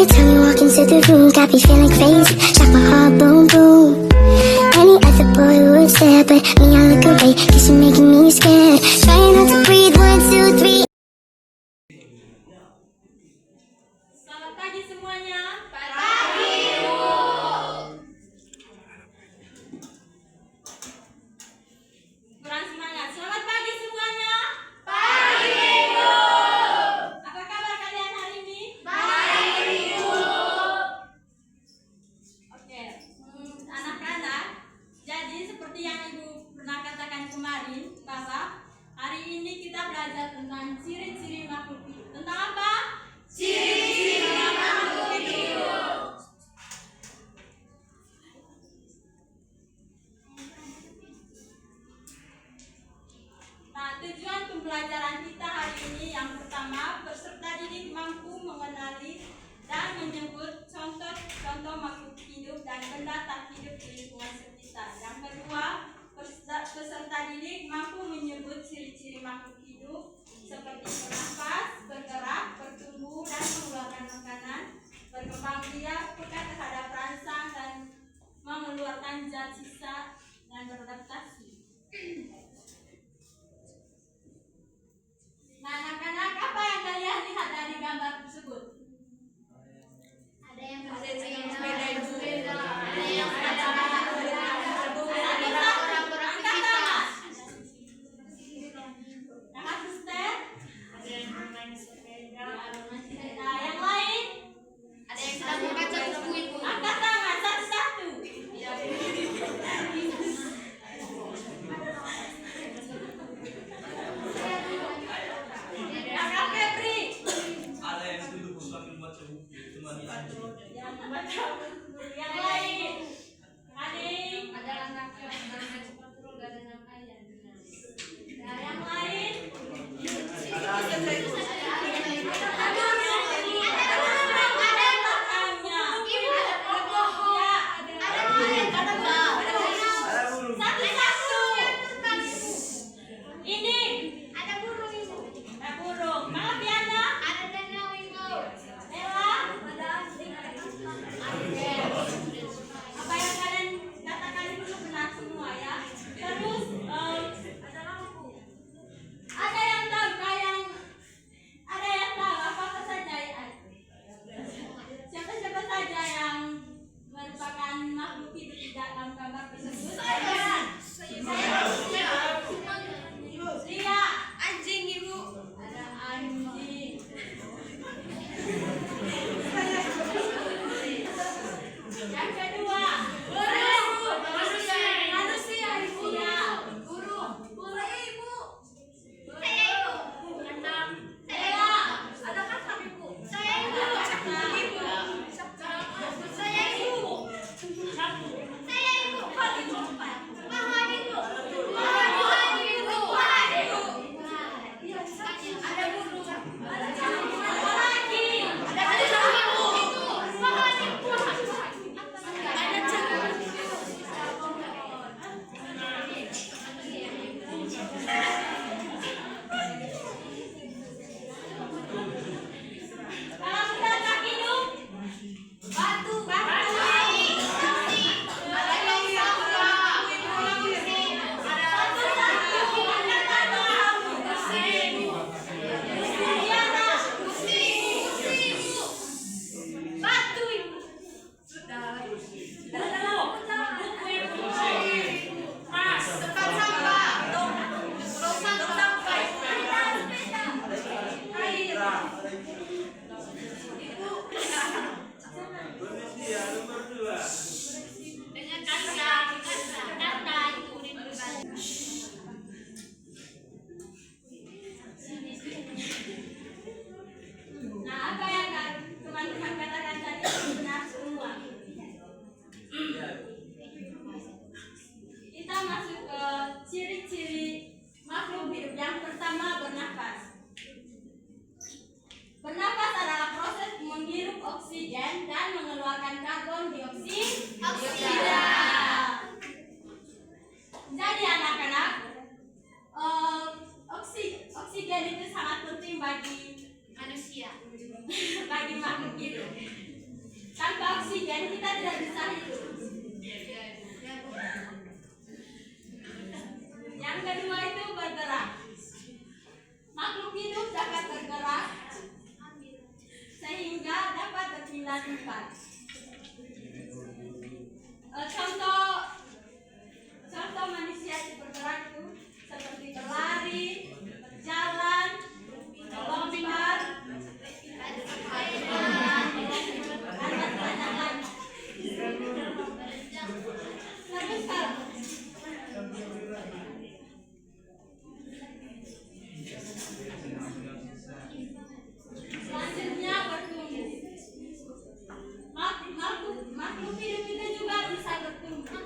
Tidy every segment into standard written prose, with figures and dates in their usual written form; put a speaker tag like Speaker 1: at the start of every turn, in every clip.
Speaker 1: Every time you walk into the room, got me feeling crazy. Shock my heart, boom, boom. Any other boy would stare, but me, I look away, cause you're making me scared. Trying not to breathe, 1, 2, 3.
Speaker 2: Selamat pagi semuanya.
Speaker 3: Pagi, Bu.
Speaker 2: Kurang semangat. Selamat pagi semuanya.
Speaker 3: Pagi, Bu.
Speaker 2: Apa kabar kalian hari ini?
Speaker 3: Baik, Bu.
Speaker 2: Oke, anak-anak. Jadi seperti yang Ibu pernah katakan kemarin, bahwa hari ini kita belajar tentang ciri-ciri makhluk hidup. Tentang apa?
Speaker 3: Ciri-ciri makhluk hidup.
Speaker 2: Nah, tujuan pembelajaran kita hari ini yang pertama, peserta didik mampu mengenali dan menyebut contoh-contoh makhluk hidup dan benda tak hidup di lingkungan sekitar. Yang kedua, peserta didik mampu menyebut ciri-ciri makhluk hidup seperti bernafas, bergerak, bertumbuh dan mengeluarkan makanan, berkembang biak, peka terhadap rangsang dan mengeluarkan zat sisa dan beradaptasi. Nah, anak-anak, apa yang kalian lihat dari gambar tersebut?
Speaker 3: Ada yang
Speaker 2: sepeda itu.
Speaker 3: ada yang
Speaker 2: Angkat tangan. Tangan suster.
Speaker 3: ada yang bermain sepeda,
Speaker 2: Nah, yang lain?
Speaker 3: ada yang sedang membaca buku itu.
Speaker 2: Angkat tangan satu-satu. Kakak Febri.
Speaker 4: Ada yang duduk sambil baca buku temani anjing.
Speaker 2: Yang membaca buku. Yang lain? Adik.
Speaker 3: Ada anak yang bermain sepatu roda dengan ayah.
Speaker 2: Nah, yang lain? Apa yang kalian katakan itu benar semua ya. Terus ada yang tahu apa saja ya? Siapa saja yang merupakan makhluk hidup di dalam gambar tersebut? Lia,
Speaker 3: Anjing, Ibu.
Speaker 2: ada anjing. Yang kedua, manusia, Ibu.
Speaker 3: Saya Ibu.
Speaker 2: Ella,
Speaker 3: Ada kakak Ibu. Saya Ibu. Saya Ibu. Saya Ibu. Pahan Ibu. Ada burung. Ada
Speaker 2: apa lagi? Kalau kita tak hidup, batu.
Speaker 4: Manusia nomor 2.
Speaker 3: Dengan kata itu berbalik.
Speaker 2: Nah, apa yang teman-teman katakan tadi benar semua. Kita masuk ke ciri-ciri makhluk hidup. Yang pertama, bernafas. Bernafas adalah proses menghirup oksigen dan mengeluarkan karbon dioksida. Jadi anak-anak, oksigen itu sangat penting bagi
Speaker 3: Manusia.
Speaker 2: makhluk hidup. Tanpa oksigen kita tidak bisa hidup. Yang kedua itu bergerak. Makhluk hidup dapat bergerak sehingga dapat berpindah-pindah. Contoh manusia itu bergerak itu seperti berlari, berjalan, melompat, ada banyak lagi. Terus selanjutnya bertumbuh. Makhluk hidup itu juga bisa bertumbuh.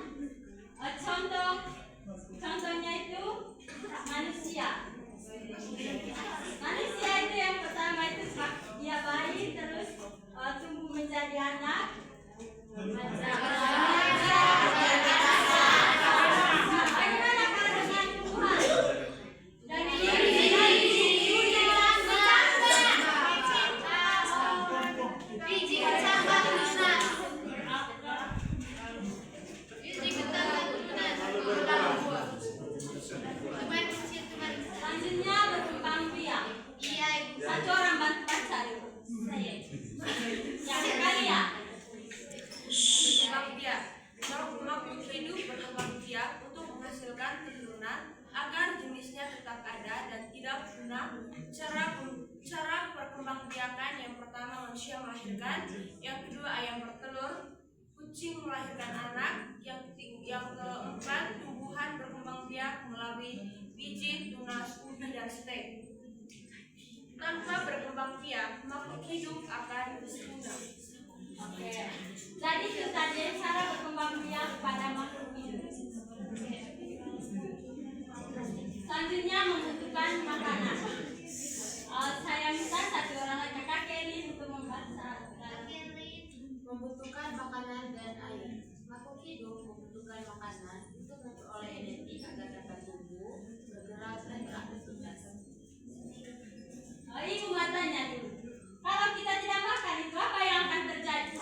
Speaker 2: Contohnya itu manusia. Manusia itu yang pertama itu dia bayi, terus tumbuh menjadi anak. Bagaimana kalau dengan tumbuhan? Dari
Speaker 3: biji bercambah lunak.
Speaker 2: selanjutnya berkembang biak.
Speaker 3: Iya, Ibu.
Speaker 2: Satu orang bantu baca dulu. Yang sekali ya.
Speaker 5: Berkembang biak. Makhluk hidup berkembang biak untuk menghasilkan keturunan agar jenisnya tetap ada dan tidak punah. Cara perkembangbiakan yang pertama manusia melahirkan, yang kedua ayam bertelur, kucing melahirkan anak, yang keempat tumbuhan berkembang biak melalui biji, tunas, ubi, dan stek. Tanpa berkembang biak, makhluk hidup akan punah.
Speaker 2: Oke. Jadi itu tadi cara berkembang biak pada makhluk hidup. Selanjutnya membutuhkan makanan. Saya minta satu orang lagi Kak Kelly untuk membaca.
Speaker 6: Membutuhkan makanan dan air. Makhluk hidup membutuhkan makanan untuk memperoleh energi agar dapat tumbuh, bergerak, dan beraktivitas.
Speaker 2: Ibu matanya dulu. Kalau kita tidak makan itu apa yang akan terjadi?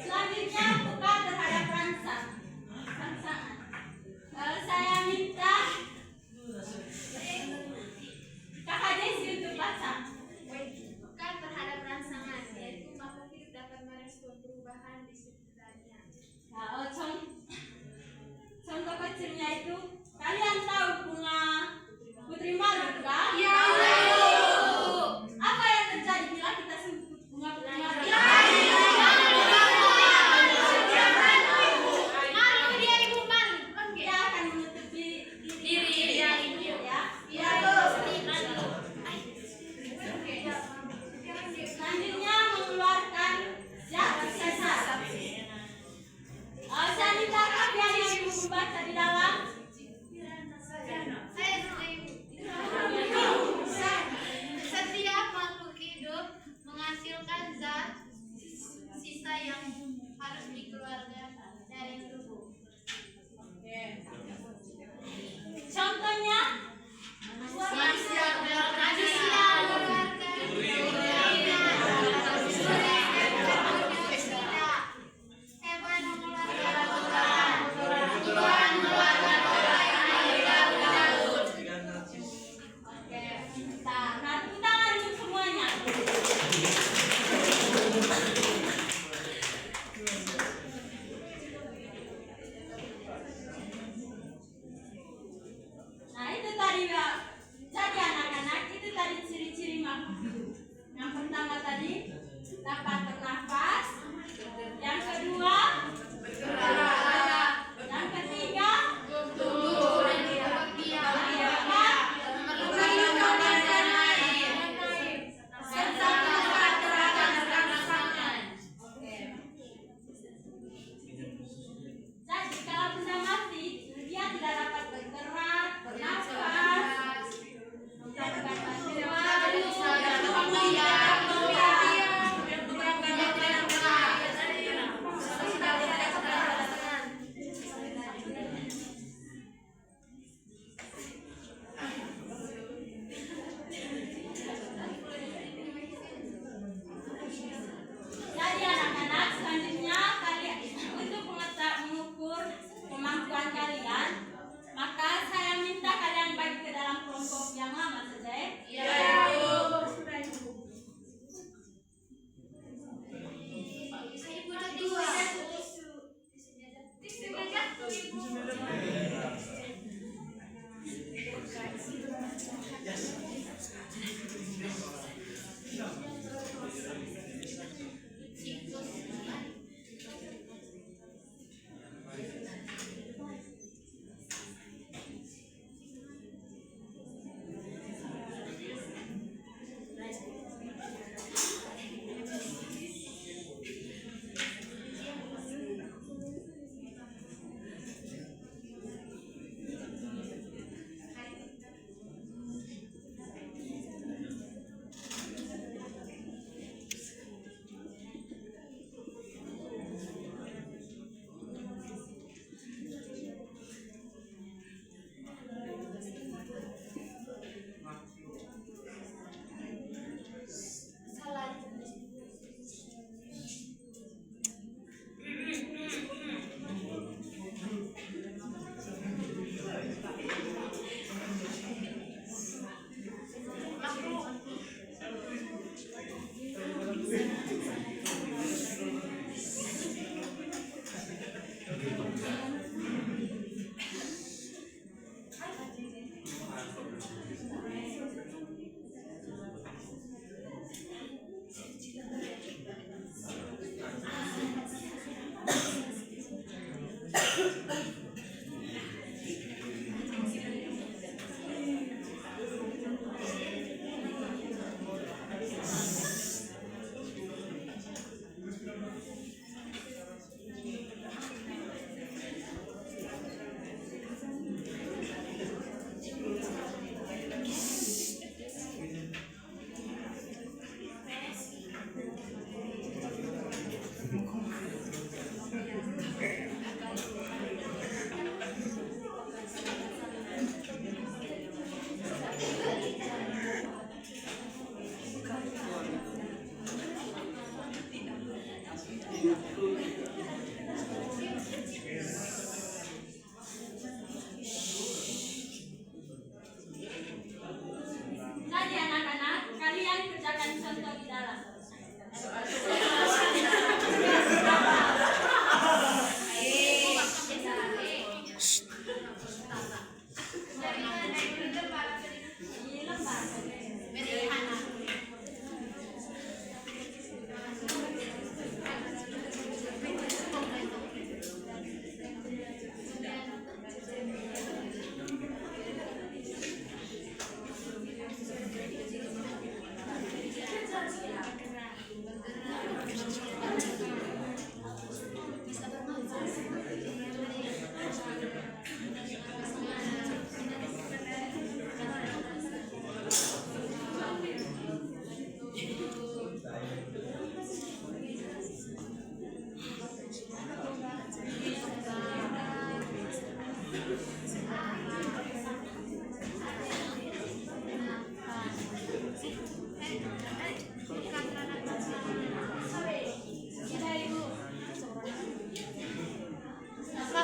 Speaker 2: Selanjutnya buka terhadap rangsangan. Saya minta Kakak Desi untuk baca.
Speaker 3: Bukan terhadap rangsangan, yaitu makhluk hidup dapat merespon perubahan di sekitarnya.
Speaker 2: Nah, contoh kecilnya itu kalian tahu bunga putri malu kan?
Speaker 3: Iya.
Speaker 2: Apa yang terjadi bila kita sebut bunga putri malu?
Speaker 3: Malu dia, Ibu, malu.
Speaker 2: Dia akan menutupi diri ya. Selanjutnya mengeluarkan zat sesat. Saya minta kalian yang ibu membaca di dalam.
Speaker 3: Setiap makhluk hidup menghasilkan zat sisa yang harus dikeluarkan dari tubuh.
Speaker 2: Contohnya
Speaker 3: Manusia hewan mengeluarkan kotoran.
Speaker 2: Nah, tepuk tangan untuk semuanya.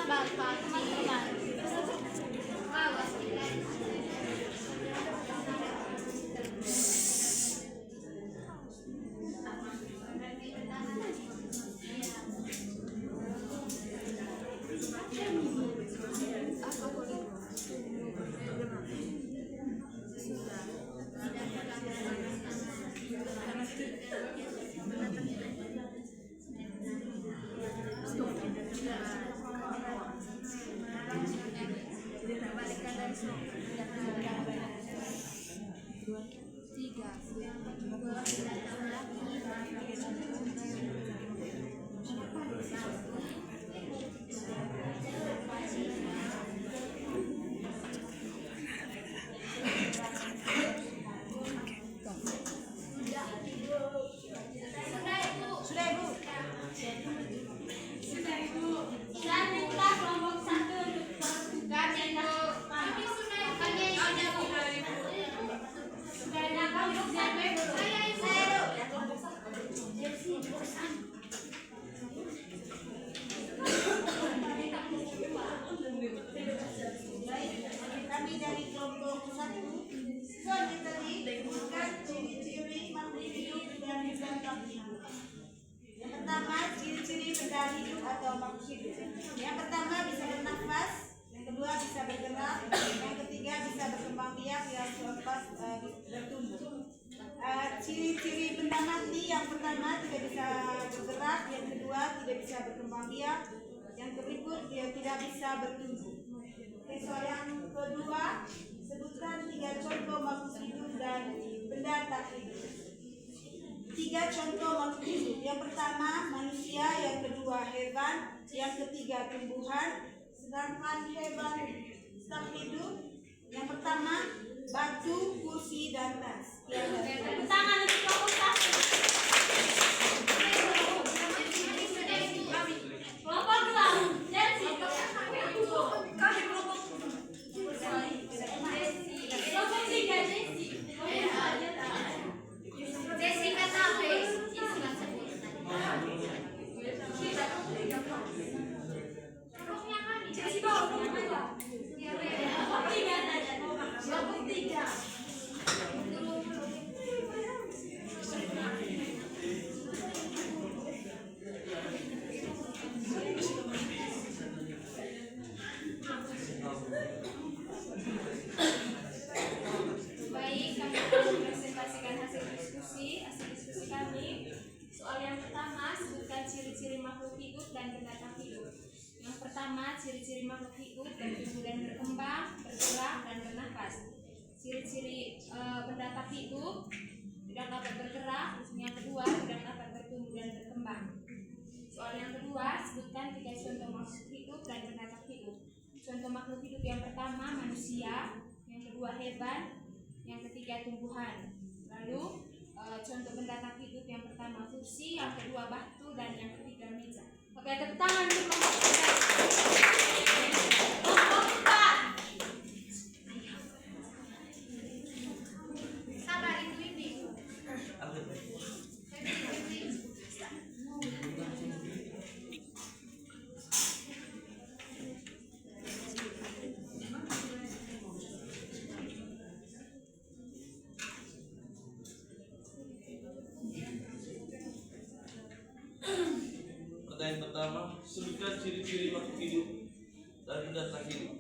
Speaker 3: Bapak, teman-teman. Awas,
Speaker 2: Selanjutnya kelompok 1 untuk bertugas
Speaker 7: Kami dari kelompok 1 menyebutkan ciri-ciri makhluk hidup dan benda hidup. Yang pertama, ciri-ciri benda hidup atau makhluk hidup. Yang pertama bisa bernafas, yang kedua bisa bergerak, yang ketiga bisa berkembang biak, yang keempat bertumbuh. Ciri-ciri benda mati yang pertama tidak bisa bergerak, yang kedua tidak bisa berkembang biak, yang berikut dia tidak bisa bertumbuh. Oke, soal yang kedua, sebutkan 3 contoh makhluk hidup dan benda tak hidup. 3 contoh makhluk hidup. Yang pertama manusia, yang kedua hewan, yang ketiga tumbuhan. Sedangkan hewan tak hidup, yang pertama batu, kursi, dan tas.
Speaker 2: Tepuk tangan untuk kelompok 1. Kelompok 2, Jensi. Kelompok 3, Jensi.
Speaker 3: Jessica tahu.
Speaker 2: Kelompok 3 saja. Kelompok 3.
Speaker 3: Baik, kami akan mempresentasikan hasil diskusi kami. Soal yang pertama, sebutkan ciri-ciri makhluk hidup dan benda tak hidup. Yang pertama, ciri-ciri makhluk hidup bertumbuh dan berkembang, bergerak, dan bernafas. Ciri-ciri benda tak hidup tidak dapat bergerak. Yang kedua, tidak dapat bertumbuh dan berkembang. Soal yang kedua, sebutkan 3 contoh makhluk hidup dan benda tak hidup. Contoh makhluk hidup yang pertama manusia, yang kedua hewan, yang ketiga tumbuhan. Lalu contoh benda tak hidup yang pertama kursi, yang kedua batu, dan yang ketiga meja.
Speaker 2: Oke, tepuk tangan untuk kelompok 3. Kelompok 4.
Speaker 3: Sabar, ini.
Speaker 4: Pertanyaan pertama, sebutkan ciri-ciri makhluk hidup dan benda tak hidup.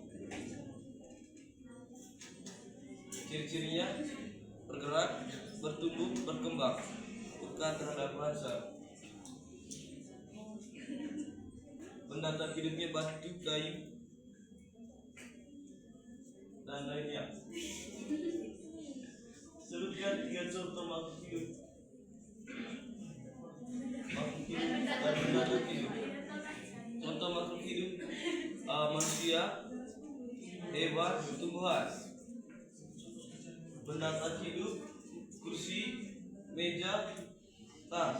Speaker 4: Ciri-cirinya bergerak, bertumbuh, berkembang, peka terhadap bahasa. Benda tak hidupnya batu, kayu, dan lainnya. Sebutkan 3 contoh makhluk hidup. Makhluk hidup dan benda tak hidup. Contoh makhluk hidup manusia, hewan, tumbuhan. Benda tak hidup, kursi, meja, tas.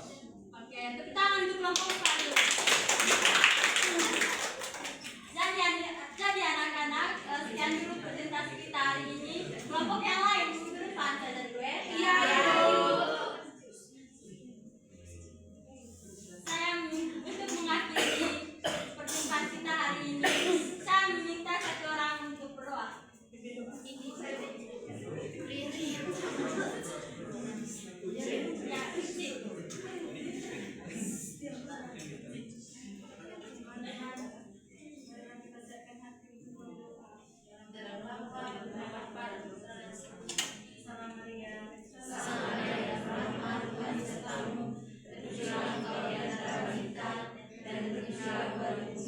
Speaker 2: Oke, tepuk tangan untuk kelompok 1. Jadi anak-anak, sekian dulu presentasi kita hari ini. Kelompok yang lain minggu depan saja dulu ya.
Speaker 3: Iya.
Speaker 2: Saya untuk mengakhiri perjumpaan kita hari ini. berbicara.